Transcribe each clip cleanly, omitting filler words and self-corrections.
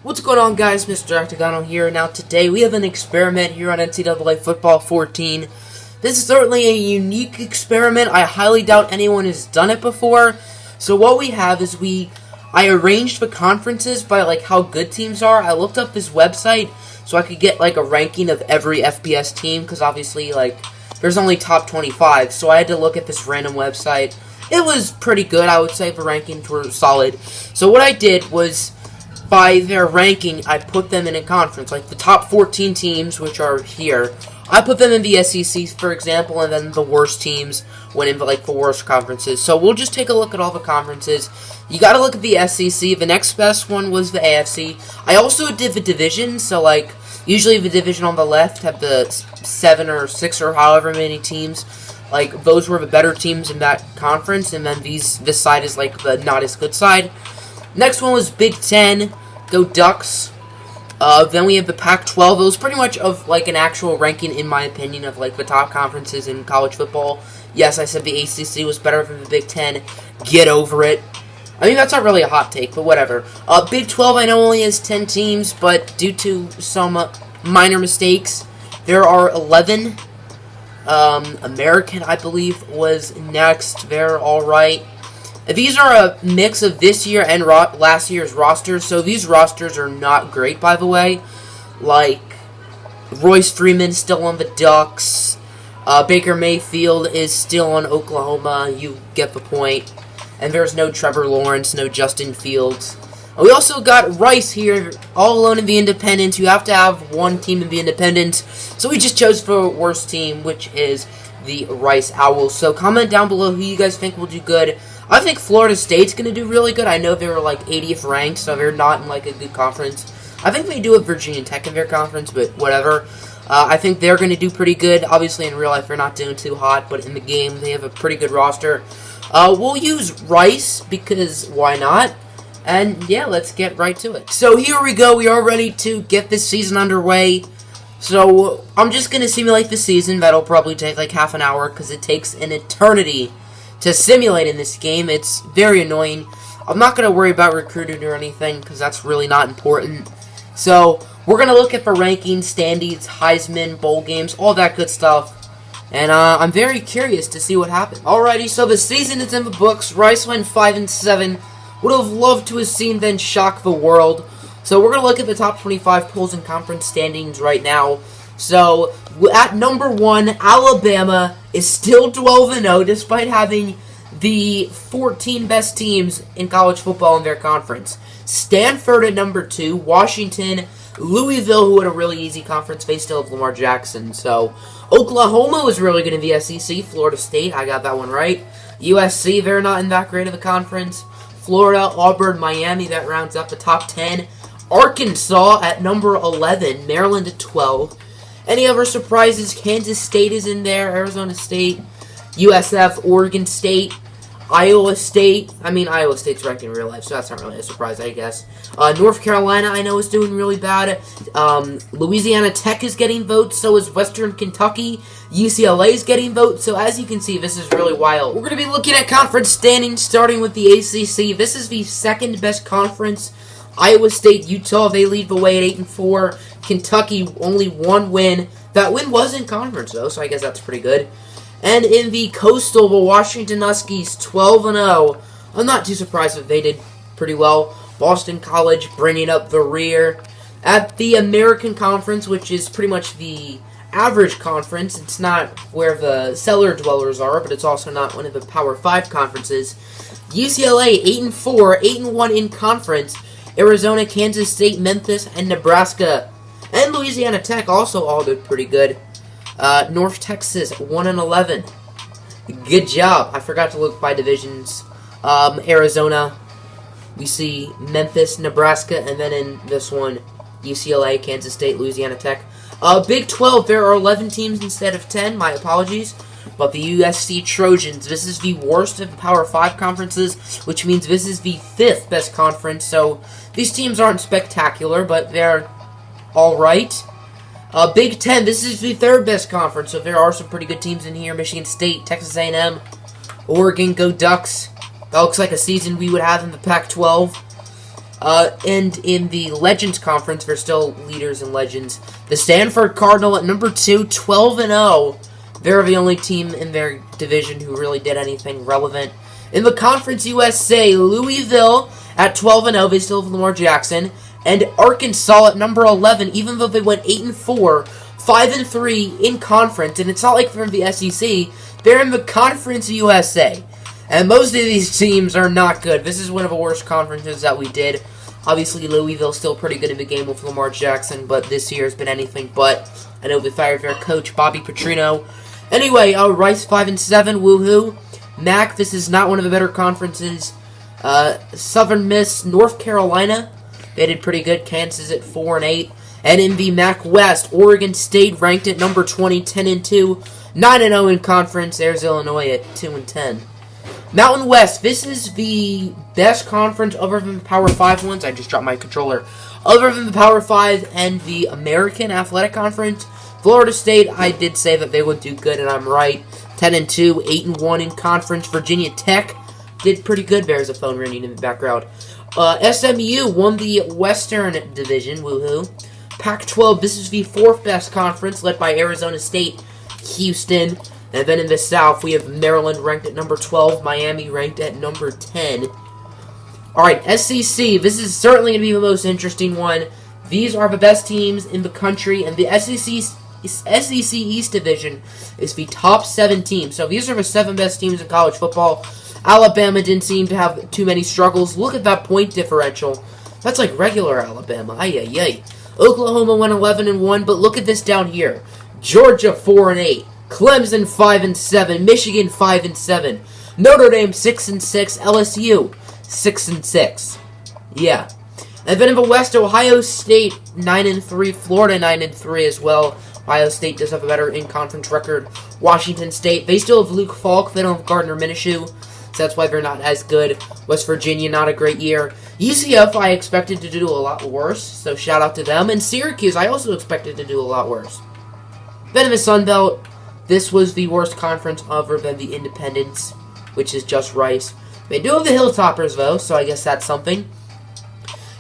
What's going on, guys? Mr. Octagonal here. Now today we have an experiment here on NCAA Football 14. This is certainly a unique experiment. I highly doubt anyone has done it before. So what we have is I arranged the conferences by how good teams are. I looked up this website so I could get a ranking of every FBS team, because obviously there's only top 25. So I had to look at this random website. It was pretty good. I would say the rankings were solid. So what I did was, by their ranking, I put them in a conference. The top 14 teams, which are here, I put them in the SEC, for example, and then the worst teams went in the worst conferences. So we'll just take a look at all the conferences. You gotta look at the SEC. The next best one was the AFC. I also did the division, so usually the division on the left have the 7 or 6 or however many teams. Those were the better teams in that conference, and then this side is the not as good side. Next one was Big Ten. Go Ducks. Then we have the Pac-12. It was pretty much of an actual ranking, in my opinion, of the top conferences in college football. Yes, I said the ACC was better than the Big Ten. Get over it. I mean, that's not really a hot take, but whatever. Big 12 I know only has 10 teams, but due to some minor mistakes, there are 11. American, I believe, was next. They're alright. These are a mix of this year and last year's rosters, so these rosters are not great, by the way. Royce Freeman still on the Ducks. Baker Mayfield is still on Oklahoma. You get the point. And there's no Trevor Lawrence, no Justin Fields. We also got Rice here, all alone in the Independents. You have to have one team in the Independents, so we just chose the worst team, which is the Rice Owls. So comment down below who you guys think will do good. I think Florida State's going to do really good. I know they were 80th ranked, so they're not in a good conference. I think they do have Virginia Tech in their conference, but whatever. I think they're going to do pretty good. Obviously, in real life, they're not doing too hot, but in the game, they have a pretty good roster. We'll use Rice, because why not? And yeah, let's get right to it. So here we go. We are ready to get this season underway. So I'm just going to simulate the season. That'll probably take half an hour, because it takes an eternity to simulate in this game. It's very annoying. I'm not going to worry about recruiting or anything, because that's really not important. So we're going to look at the rankings, standings, Heisman, bowl games, all that good stuff. And I'm very curious to see what happens. Alrighty, so the season is in the books. Rice went 5-7. Would have loved to have seen them shock the world. So we're going to look at the top 25 polls and conference standings right now. So at number 1, Alabama is still 12-0 despite having the 14 best teams in college football in their conference. Stanford at number 2, Washington, Louisville, who had a really easy conference, they still have Lamar Jackson. So Oklahoma was really good in the SEC. Florida State, I got that one right. USC, they're not in that great of a conference. Florida, Auburn, Miami, that rounds up the top 10. Arkansas at number 11, Maryland at 12. Any other surprises? Kansas State is in there, Arizona State, USF, Oregon State, Iowa State. I mean, Iowa State's ranked in real life, so that's not really a surprise, I guess. North Carolina, I know, is doing really bad. Louisiana Tech is getting votes, so is Western Kentucky. UCLA is getting votes, so as you can see, this is really wild. We're going to be looking at conference standings, starting with the ACC. This is the second best conference. Iowa State, Utah, they lead the way at 8-4. Kentucky, only one win. That win was in conference, though, so I guess that's pretty good. And in the Coastal, the Washington Huskies, 12-0. I'm not too surprised that they did pretty well. Boston College bringing up the rear. At the American Conference, which is pretty much the average conference, it's not where the cellar dwellers are, but it's also not one of the Power 5 conferences. UCLA, 8-4, 8-1 in conference. Arizona, Kansas State, Memphis, and Nebraska. And Louisiana Tech also all did pretty good. North Texas, 1-11. Good job. I forgot to look by divisions. Arizona, we see Memphis, Nebraska, and then in this one, UCLA, Kansas State, Louisiana Tech. Big 12, there are 11 teams instead of 10. My apologies. But the USC Trojans, this is the worst of the Power 5 conferences, which means this is the 5th best conference. So these teams aren't spectacular, but they're alright. Big 10, this is the 3rd best conference, so there are some pretty good teams in here. Michigan State, Texas A&M, Oregon, go Ducks. That looks like a season we would have in the Pac-12. And in the Legends Conference, they're still leaders in Legends. The Stanford Cardinal at number 2, 12-0. They're the only team in their division who really did anything relevant. In the Conference USA, Louisville at 12-0. They still have Lamar Jackson. And Arkansas at number 11, even though they went 8-4, 5-3 in conference. And it's not like they're in the SEC. They're in the Conference USA. And most of these teams are not good. This is one of the worst conferences that we did. Obviously, Louisville's still pretty good in the game with Lamar Jackson, but this year has been anything but. I know they fired their coach, Bobby Petrino. Anyway, Rice 5-7, woohoo. MAC, this is not one of the better conferences. Southern Miss, North Carolina, they did pretty good. Kansas at 4-8. And in the MAC West, Oregon State ranked at number 20, 10-2. 9-0 in conference. There's Illinois at 2-10. Mountain West, this is the best conference other than the Power 5 ones. I just dropped my controller. Other than the Power 5 and the American Athletic Conference, Florida State, I did say that they would do good, and I'm right. 10-2, 8-1 in conference. Virginia Tech did pretty good. There's a phone ringing in the background. SMU won the Western Division, woohoo. Pac-12, this is the 4th best conference, led by Arizona State, Houston. And then in the South, we have Maryland ranked at number 12, Miami ranked at number 10. Alright, SEC, this is certainly going to be the most interesting one. These are the best teams in the country, and the SEC East Division is the top 7 teams. So these are the 7 best teams in college football. Alabama didn't seem to have too many struggles. Look at that point differential. That's like regular Alabama. Ay-ay-ay. Oklahoma went 11-1, but look at this down here. Georgia 4-8. Clemson 5-7, Michigan 5-7, Notre Dame 6-6, LSU 6-6. Yeah. And then in the West, Ohio State 9-3, Florida 9-3 as well. Ohio State does have a better in-conference record. Washington State, they still have Luke Falk, they don't have Gardner Minshew, so that's why they're not as good. West Virginia, not a great year. UCF, I expected to do a lot worse, so shout out to them. And Syracuse, I also expected to do a lot worse. Then in the Sun Belt, this was the worst conference other than the Independents, which is just Rice. They do have the Hilltoppers, though, so I guess that's something.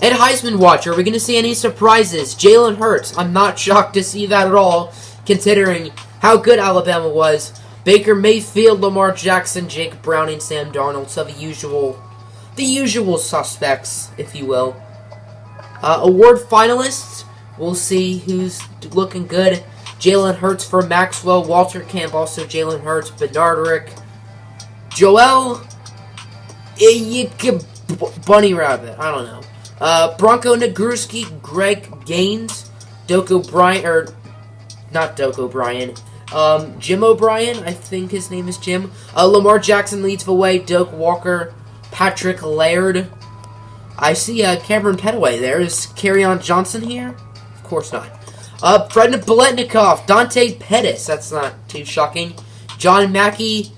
And Heisman Watch, are we going to see any surprises? Jalen Hurts, I'm not shocked to see that at all, considering how good Alabama was. Baker Mayfield, Lamar Jackson, Jake Browning, Sam Darnold, so the usual suspects, if you will. Award finalists, we'll see who's looking good. Jalen Hurts for Maxwell, Walter Camp, also Jalen Hurts, Bernard Rick, Joel, Bunny Rabbit, I don't know. Bronco Nagurski, Greg Gaines, Doak O'Brien, or not Doak O'Brien, Jim O'Brien, I think his name is Jim. Lamar Jackson leads the way, Doak Walker, Patrick Laird. I see Cameron Petaway there. Is Kerryon Johnson here? Of course not. Fred Biletnikoff, Dante Pettis, that's not too shocking. John Mackey,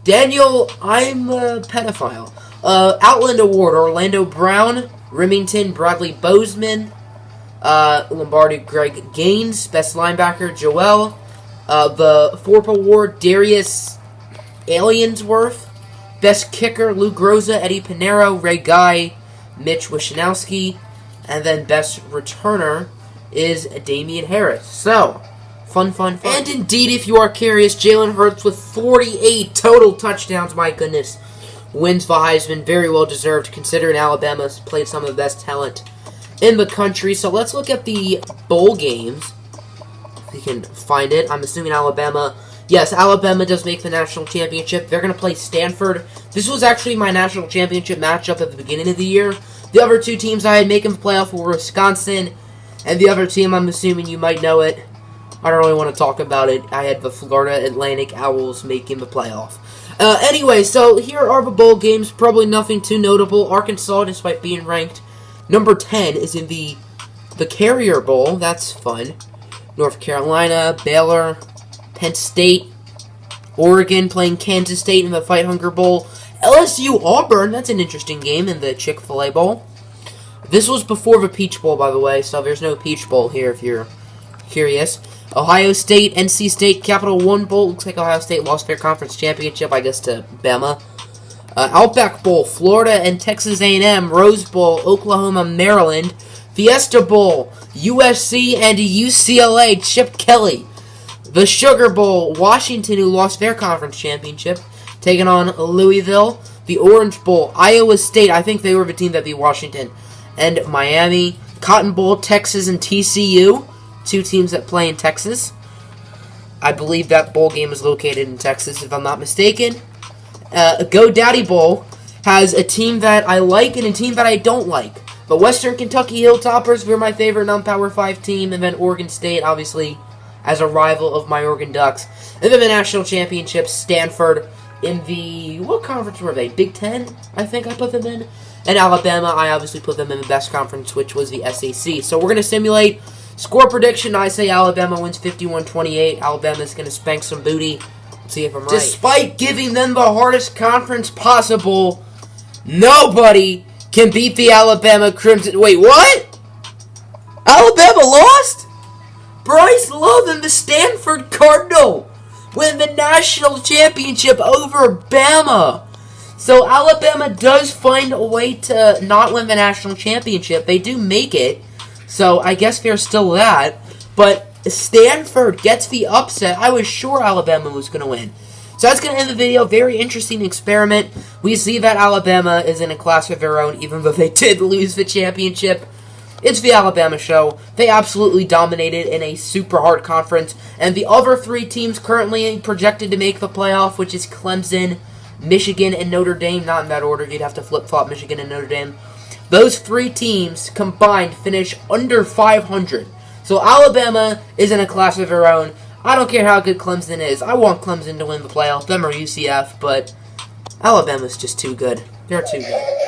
Daniel, I'm a pedophile. Outland Award, Orlando Brown, Remington, Bradley Bozeman, Lombardi, Greg Gaines, Best Linebacker, Joel. The Thorpe Award, Darius Aliensworth, Best Kicker, Luke Rosa, Eddie Pinero, Ray Guy, Mitch Wishnowski, and then Best Returner is Damian Harris. So, fun. And indeed, if you are curious, Jalen Hurts with 48 total touchdowns, my goodness, wins the Heisman. Very well deserved, considering Alabama's played some of the best talent in the country. So let's look at the bowl games. If we can find it. I'm assuming Alabama. Yes, Alabama does make the national championship. They're going to play Stanford. This was actually my national championship matchup at the beginning of the year. The other 2 teams I had making the playoff were Wisconsin, and the other team, I'm assuming you might know it. I don't really want to talk about it. I had the Florida Atlantic Owls making the playoff. Anyway, so here are the bowl games. Probably nothing too notable. Arkansas, despite being ranked number 10, is in the Carrier Bowl. That's fun. North Carolina, Baylor, Penn State, Oregon playing Kansas State in the Fight Hunger Bowl. LSU Auburn, that's an interesting game in the Chick-fil-A Bowl. This was before the Peach Bowl, by the way, so there's no Peach Bowl here if you're curious. Ohio State, NC State, Capital One Bowl. Looks like Ohio State lost their conference championship, I guess, to Bama. Outback Bowl, Florida and Texas A&M. Rose Bowl, Oklahoma, Maryland. Fiesta Bowl, USC and UCLA. Chip Kelly. The Sugar Bowl, Washington, who lost their conference championship, taking on Louisville. The Orange Bowl, Iowa State. I think they were the team that beat Washington. And Miami. Cotton Bowl, Texas and TCU. Two teams that play in Texas. I believe that bowl game is located in Texas, if I'm not mistaken. GoDaddy Bowl has a team that I like and a team that I don't like. But Western Kentucky Hilltoppers were my favorite non-Power 5 team. And then Oregon State, obviously, as a rival of my Oregon Ducks. And then the national championship, Stanford in the... What conference were they? Big Ten, I think I put them in. And Alabama, I obviously put them in the best conference, which was the SEC. So we're going to simulate score prediction. I say Alabama wins 51-28. Alabama's going to spank some booty. Let's see if I'm right. Despite giving them the hardest conference possible, nobody can beat the Alabama Crimson. Wait, what? Alabama lost? Bryce Love and the Stanford Cardinal win the national championship over Bama. So Alabama does find a way to not win the national championship. They do make it. So I guess there's still that. But Stanford gets the upset. I was sure Alabama was going to win. So that's going to end the video. Very interesting experiment. We see that Alabama is in a class of their own, even though they did lose the championship. It's the Alabama show. They absolutely dominated in a super hard conference. And the other three teams currently projected to make the playoff, which is Clemson, Michigan, and Notre Dame. Not in that order. You'd have to flip-flop Michigan and Notre Dame. Those three teams combined finish under 500. So Alabama is in a class of their own. I don't care how good Clemson is. I want Clemson to win the playoff. Them or UCF, but Alabama's just too good. They're too good.